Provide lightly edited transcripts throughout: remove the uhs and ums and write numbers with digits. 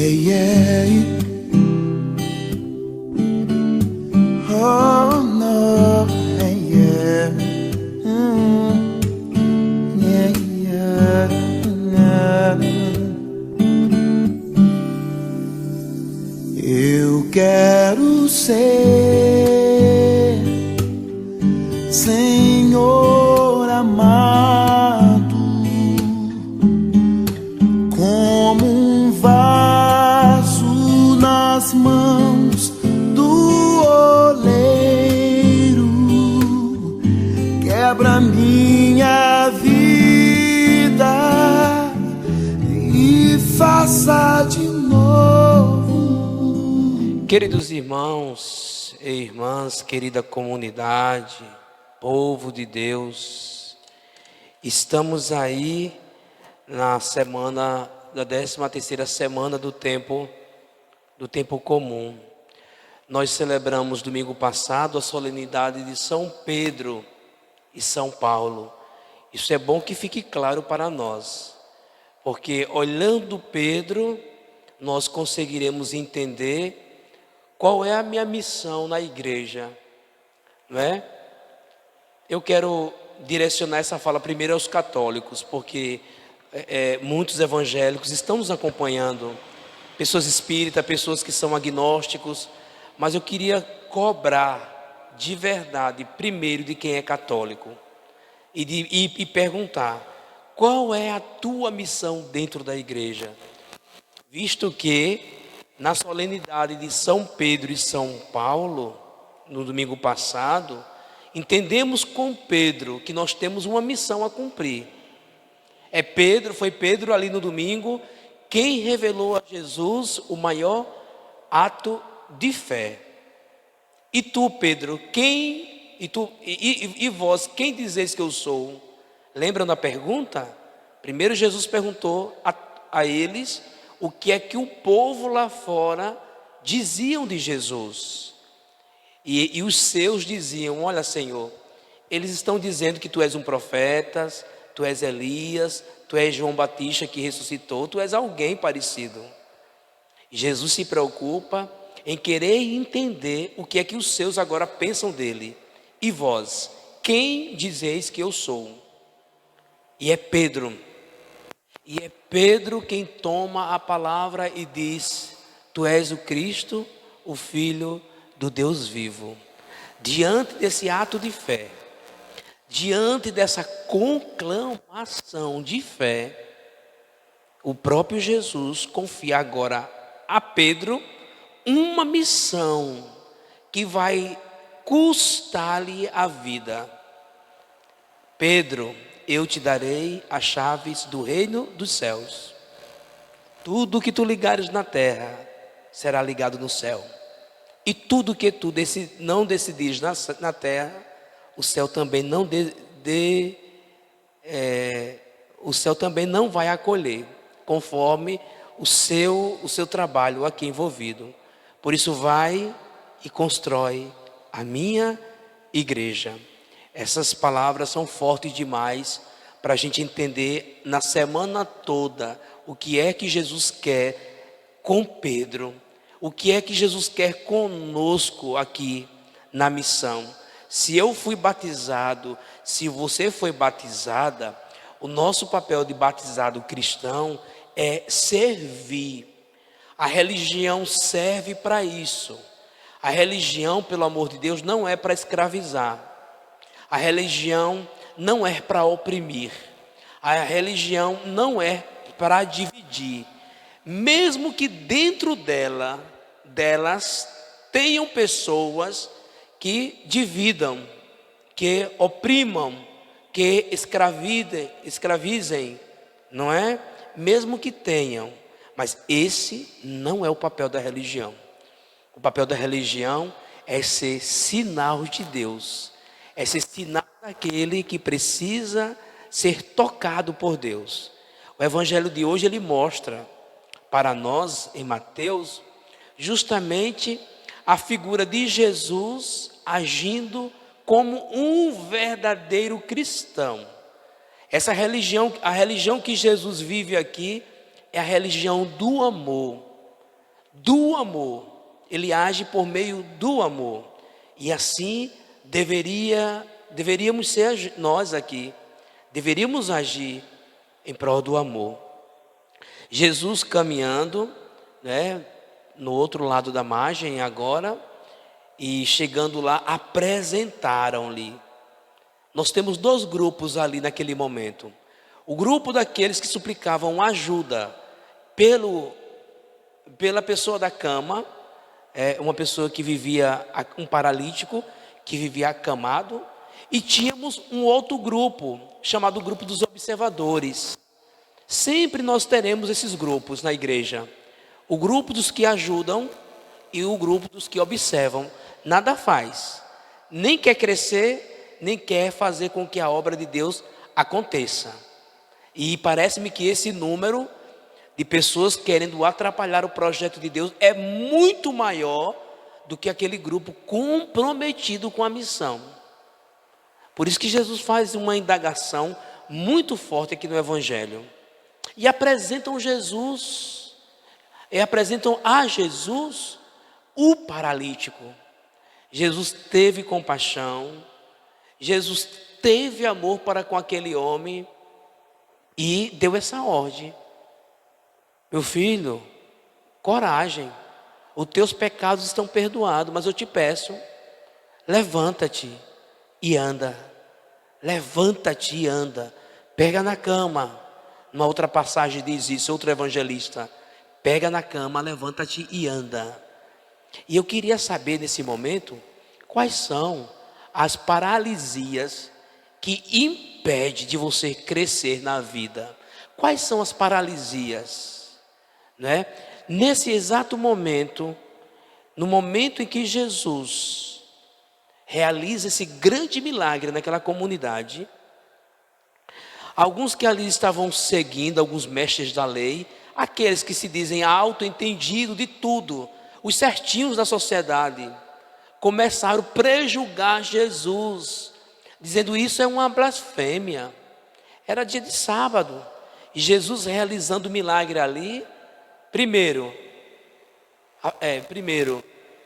yeah. Oh no, yeah. Yeah, yeah, yeah. Eu quero ser Senhor amado, como um vaso nas mãos do oleiro. Quebra minha vida e faça de novo. Queridos irmãos e irmãs, querida comunidade, povo de Deus, estamos aí na semana da 13ª semana do tempo comum. Nós celebramos domingo passado a solenidade de São Pedro e São Paulo. Isso é bom que fique claro para nós, porque olhando Pedro, nós conseguiremos entender qual é a minha missão na igreja, não é? Eu quero direcionar essa fala primeiro aos católicos, porque muitos evangélicos estão nos acompanhando, pessoas espíritas, pessoas que são agnósticos, mas eu queria cobrar de verdade, primeiro de quem é católico, e perguntar, qual é a tua missão dentro da igreja? Visto que na solenidade de São Pedro e São Paulo, no domingo passado, entendemos com Pedro que nós temos uma missão a cumprir. Foi Pedro ali no domingo quem revelou a Jesus o maior ato de fé. E tu, Pedro, e vós, quem dizeis que eu sou? Lembram da pergunta? Primeiro Jesus perguntou a eles o que é que o povo lá fora diziam de Jesus. E os seus diziam, olha Senhor, eles estão dizendo que tu és um profeta, tu és Elias, tu és João Batista que ressuscitou, tu és alguém parecido. Jesus se preocupa em querer entender o que é que os seus agora pensam dele. E vós, quem dizeis que eu sou? E é Pedro quem toma a palavra e diz, tu és o Cristo, o Filho do Deus vivo. Diante desse ato de fé, diante dessa conclamação de fé, o próprio Jesus confia agora a Pedro uma missão que vai custar-lhe a vida. Pedro, eu te darei as chaves do reino dos céus. Tudo que tu ligares na terra será ligado no céu. E tudo que tu não decidires na terra, o céu também o céu também não vai acolher, conforme o seu trabalho aqui envolvido. Por isso vai e constrói a minha igreja. Essas palavras são fortes demais para a gente entender na semana toda o que é que Jesus quer com Pedro, o que é que Jesus quer conosco aqui na missão. Se eu fui batizado, se você foi batizada, o nosso papel de batizado cristão é servir. A religião serve para isso. A religião, pelo amor de Deus, não é para escravizar. A religião não é para oprimir. A religião não é para dividir. Mesmo que dentro delas tenham pessoas que dividam, que oprimam, que escravizem, não é? Mesmo que tenham. Mas esse não é o papel da religião. O papel da religião é ser sinal de Deus. É ser sinal daquele que precisa ser tocado por Deus. O evangelho de hoje ele mostra para nós em Mateus justamente a figura de Jesus agindo como um verdadeiro cristão. Essa religião, a religião que Jesus vive aqui é a religião do amor. do amor. Ele age por meio do amor. E assim deveríamos ser nós aqui. Deveríamos agir em prol do amor. Jesus caminhando, né, no outro lado da margem agora, e chegando lá, apresentaram-lhe. Nós temos dois grupos ali naquele momento. O grupo daqueles que suplicavam ajuda pela pessoa da cama, uma pessoa que vivia, um paralítico, que vivia acamado. E tínhamos um outro grupo, chamado grupo dos observadores. Sempre nós teremos esses grupos na igreja. O grupo dos que ajudam e o grupo dos que observam. Nada faz, nem quer crescer, nem quer fazer com que a obra de Deus aconteça. E parece-me que esse número de pessoas querendo atrapalhar o projeto de Deus é muito maior do que aquele grupo comprometido com a missão. Por isso que Jesus faz uma indagação muito forte aqui no Evangelho. E apresentam a Jesus o paralítico. Jesus teve compaixão, Jesus teve amor para com aquele homem e deu essa ordem: meu filho, coragem, os teus pecados estão perdoados, mas eu te peço, levanta-te e anda. Levanta-te e anda. Pega na cama. Numa outra passagem diz isso, outro evangelista: pega na cama, levanta-te e anda. E eu queria saber nesse momento, quais são as paralisias que impedem de você crescer na vida? Quais são as paralisias? Né? Nesse exato momento, no momento em que Jesus realiza esse grande milagre naquela comunidade, alguns que ali estavam seguindo, alguns mestres da lei, aqueles que se dizem auto-entendidos de tudo, os certinhos da sociedade, começaram a prejulgar Jesus, dizendo: isso é uma blasfêmia. Era dia de sábado, e Jesus realizando o milagre ali, primeiro,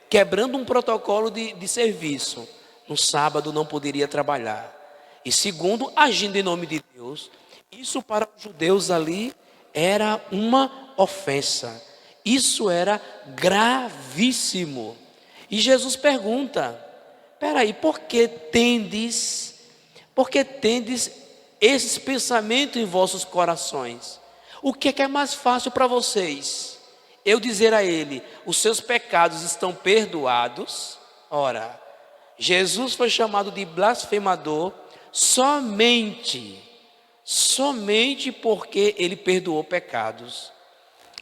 quebrando um protocolo de serviço. No sábado não poderia trabalhar. E segundo, agindo em nome de Deus. Isso para os judeus ali era uma ofensa. Isso era gravíssimo. E Jesus pergunta: peraí, por que tendes esses pensamentos em vossos corações? O que é mais fácil para vocês? Eu dizer a ele: os seus pecados estão perdoados? Ora, Jesus foi chamado de blasfemador somente porque ele perdoou pecados.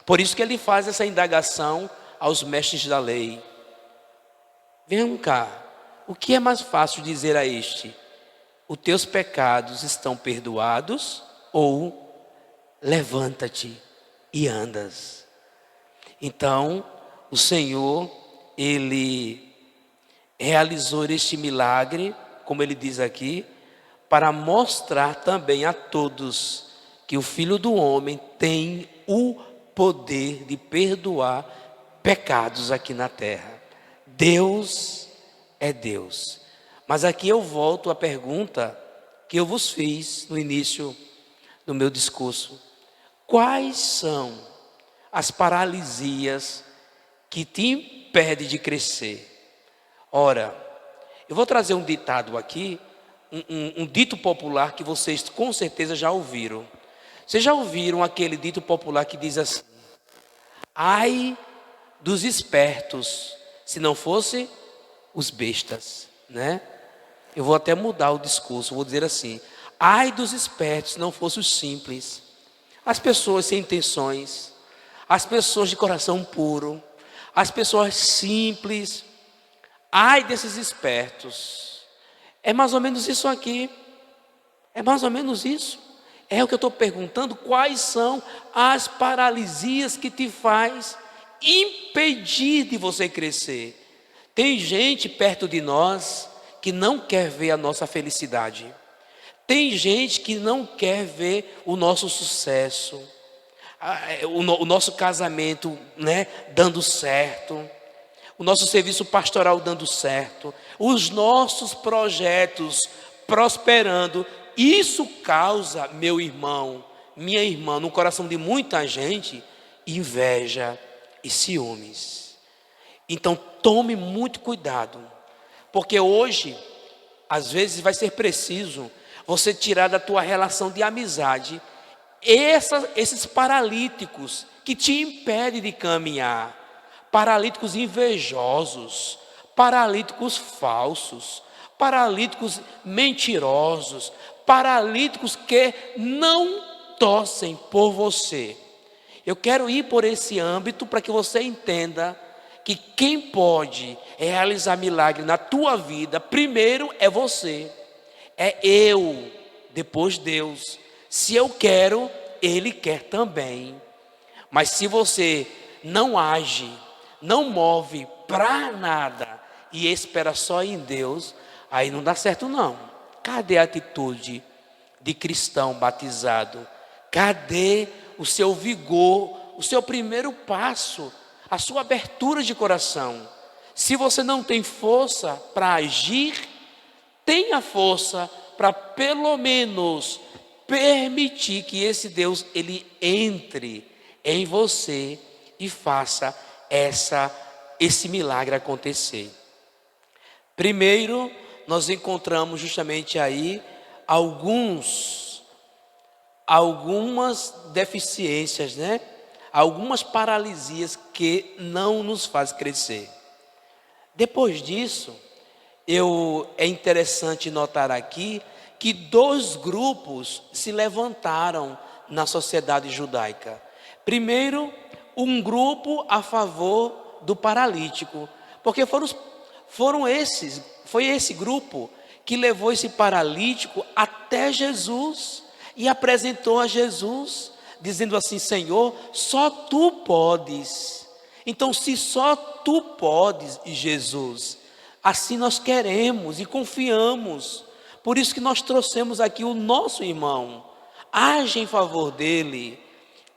Por isso que ele faz essa indagação aos mestres da lei: venham cá, o que é mais fácil dizer a este: os teus pecados estão perdoados, ou levanta-te e andas? Então, o Senhor, ele realizou este milagre, como ele diz aqui, para mostrar também a todos que o Filho do Homem tem o poder de perdoar pecados aqui na terra. Deus é Deus. Mas aqui eu volto à pergunta que eu vos fiz no início do meu discurso: quais são as paralisias que te impedem de crescer? Ora, eu vou trazer um ditado aqui, um dito popular que vocês com certeza já ouviram. Vocês já ouviram aquele dito popular que diz assim: ai dos espertos, se não fosse os bestas, né? Eu vou até mudar o discurso, vou dizer assim: ai dos espertos, se não fosse os simples. As pessoas sem intenções, as pessoas de coração puro, as pessoas simples. Ai desses espertos. É mais ou menos isso aqui. É mais ou menos isso. É o que eu estou perguntando: quais são as paralisias que te faz impedir de você crescer? Tem gente perto de nós que não quer ver a nossa felicidade. Tem gente que não quer ver o nosso sucesso. o nosso casamento, né, dando certo, o nosso serviço pastoral dando certo, os nossos projetos prosperando. Isso causa, meu irmão, minha irmã, no coração de muita gente, inveja e ciúmes. Então tome muito cuidado, porque hoje, às vezes vai ser preciso você tirar da tua relação de amizade esses paralíticos que te impedem de caminhar, paralíticos invejosos, paralíticos falsos, paralíticos mentirosos, paralíticos que não torcem por você. Eu quero ir por esse âmbito para que você entenda que quem pode realizar milagre na tua vida, primeiro é você, é eu, depois Deus. Se eu quero, Ele quer também. Mas se você não age, não move para nada e espera só em Deus, aí não dá certo não. Cadê a atitude de cristão batizado? Cadê o seu vigor, o seu primeiro passo, a sua abertura de coração? Se você não tem força para agir, tenha força para pelo menos permitir que esse Deus, ele entre em você e faça esse milagre acontecer. Primeiro, nós encontramos justamente aí algumas deficiências, né? Algumas paralisias que não nos faz crescer. Depois disso, é interessante notar aqui que 2 grupos se levantaram na sociedade judaica. Primeiro, um grupo a favor do paralítico, porque foi esse grupo que levou esse paralítico até Jesus e apresentou a Jesus, dizendo assim: Senhor, só tu podes. Então, se só tu podes, Jesus, assim nós queremos e confiamos. Por isso que nós trouxemos aqui o nosso irmão. Age em favor dele.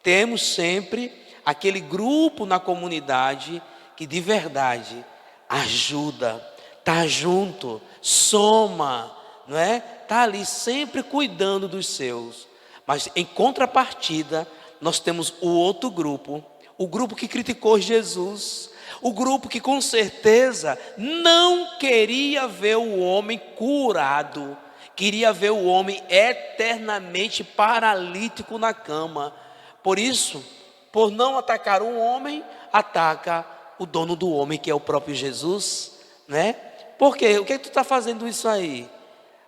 Temos sempre aquele grupo na comunidade que de verdade ajuda, está junto, soma, não é? Está ali sempre cuidando dos seus. Mas em contrapartida, nós temos o outro grupo, o grupo que criticou Jesus, o grupo que com certeza não queria ver o homem curado, queria ver o homem eternamente paralítico na cama. Por isso, por não atacar um homem, ataca o dono do homem, que é o próprio Jesus, né? Por quê? O que tu está fazendo isso aí?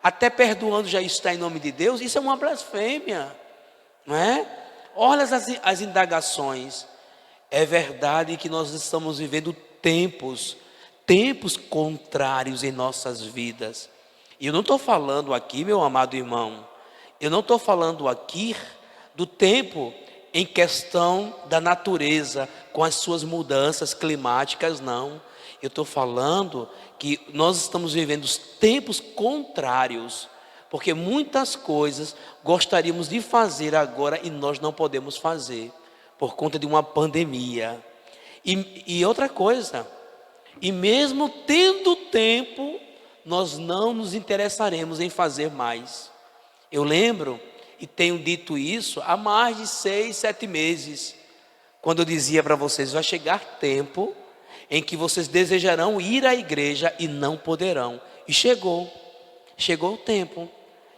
Até perdoando já está em nome de Deus? Isso é uma blasfêmia, não é? Olha as indagações. É verdade que nós estamos vivendo tempos contrários em nossas vidas. E eu não estou falando aqui, meu amado irmão, eu não estou falando aqui do tempo em questão da natureza, com as suas mudanças climáticas, não. Eu estou falando que nós estamos vivendo os tempos contrários, porque muitas coisas gostaríamos de fazer agora e nós não podemos fazer, por conta de uma pandemia. E outra coisa, e mesmo tendo tempo, nós não nos interessaremos em fazer mais. Eu lembro, e tenho dito isso há mais de 6, 7 meses, quando eu dizia para vocês: vai chegar tempo em que vocês desejarão ir à igreja e não poderão. E chegou o tempo,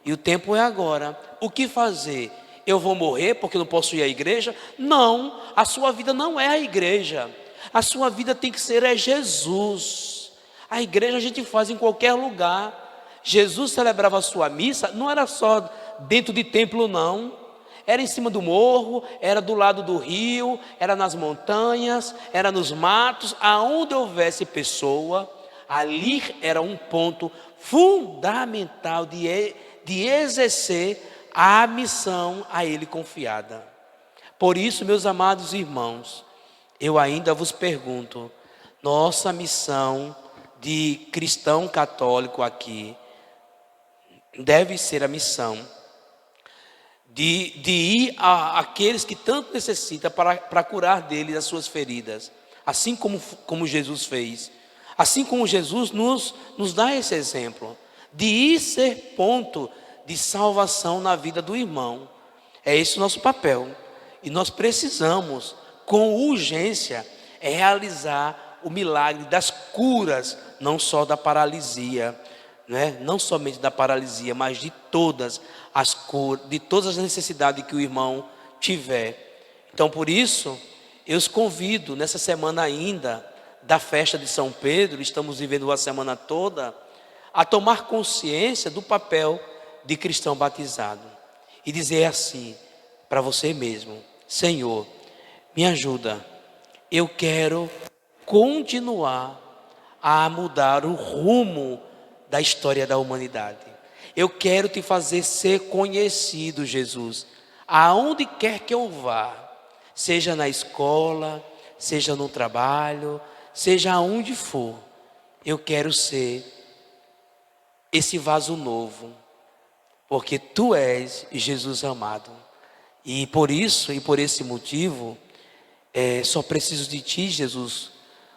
e o tempo é agora. O que fazer? Eu vou morrer porque não posso ir à igreja? Não, a sua vida não é a igreja, a sua vida tem que ser Jesus. A igreja a gente faz em qualquer lugar. Jesus celebrava a sua missa, não era só dentro de templo não, era em cima do morro, era do lado do rio, era nas montanhas, era nos matos, aonde houvesse pessoa, ali era um ponto fundamental de exercer a missão a ele confiada. Por isso, meus amados irmãos, eu ainda vos pergunto, nossa missão de cristão católico aqui deve ser a missão de ir àqueles que tanto necessitam para curar deles as suas feridas, assim como Jesus fez. Assim como Jesus nos dá esse exemplo, de ir ser ponto de salvação na vida do irmão. É esse o nosso papel. E nós precisamos, com urgência, realizar o milagre das curas, não só da paralisia, né? Não somente da paralisia, mas de todas as curas, de todas as necessidades que o irmão tiver. Então, por isso, eu os convido nessa semana ainda da festa de São Pedro, estamos vivendo a semana toda, a tomar consciência do papel de cristão batizado e dizer assim para você mesmo: Senhor, me ajuda, eu quero continuar a mudar o rumo da história da humanidade. Eu quero te fazer ser conhecido, Jesus, aonde quer que eu vá, seja na escola, seja no trabalho, seja aonde for. Eu quero ser esse vaso novo, porque tu és Jesus amado. E por isso e por esse motivo, só preciso de ti, Jesus,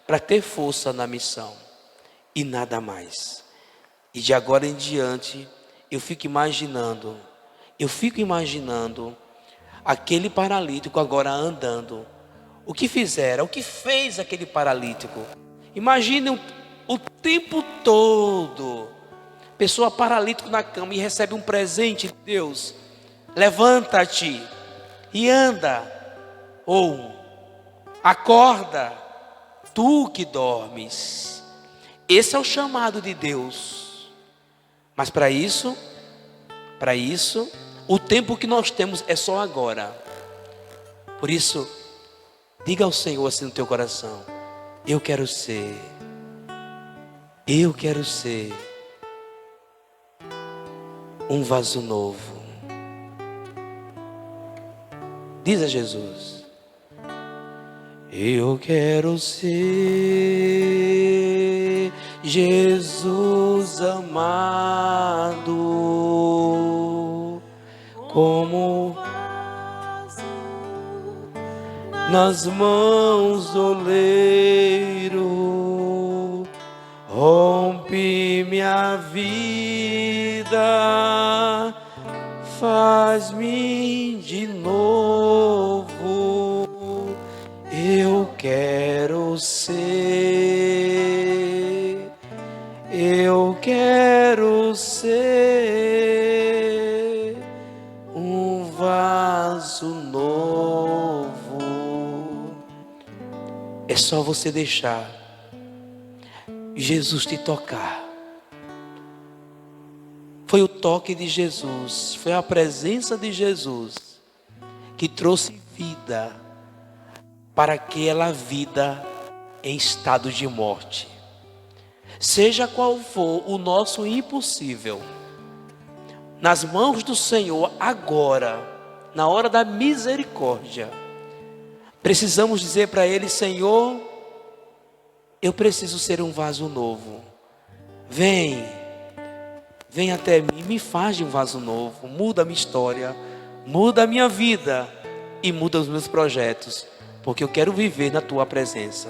para ter força na missão e nada mais. E de agora em diante, eu fico imaginando aquele paralítico agora andando. O que fizeram? O que fez aquele paralítico? Imaginem o tempo todo, pessoa paralítica na cama e recebe um presente de Deus. Levanta-te e anda, ou acorda, tu que dormes. Esse é o chamado de Deus. Mas para isso, o tempo que nós temos é só agora. Por isso, diga ao Senhor assim no teu coração: eu quero ser um vaso novo. Diz a Jesus: eu quero ser Jesus amado, como nas mãos do oleiro, rompe minha vida, faz-me de novo. Eu quero ser um vaso novo. É só você deixar Jesus te tocar. Foi o toque de Jesus, foi a presença de Jesus que trouxe vida para aquela vida em estado de morte. Seja qual for o nosso impossível, nas mãos do Senhor agora, na hora da misericórdia, precisamos dizer para Ele: Senhor, eu preciso ser um vaso novo. Vem até mim, me faz de um vaso novo, muda a minha história, muda a minha vida e muda os meus projetos, porque eu quero viver na tua presença.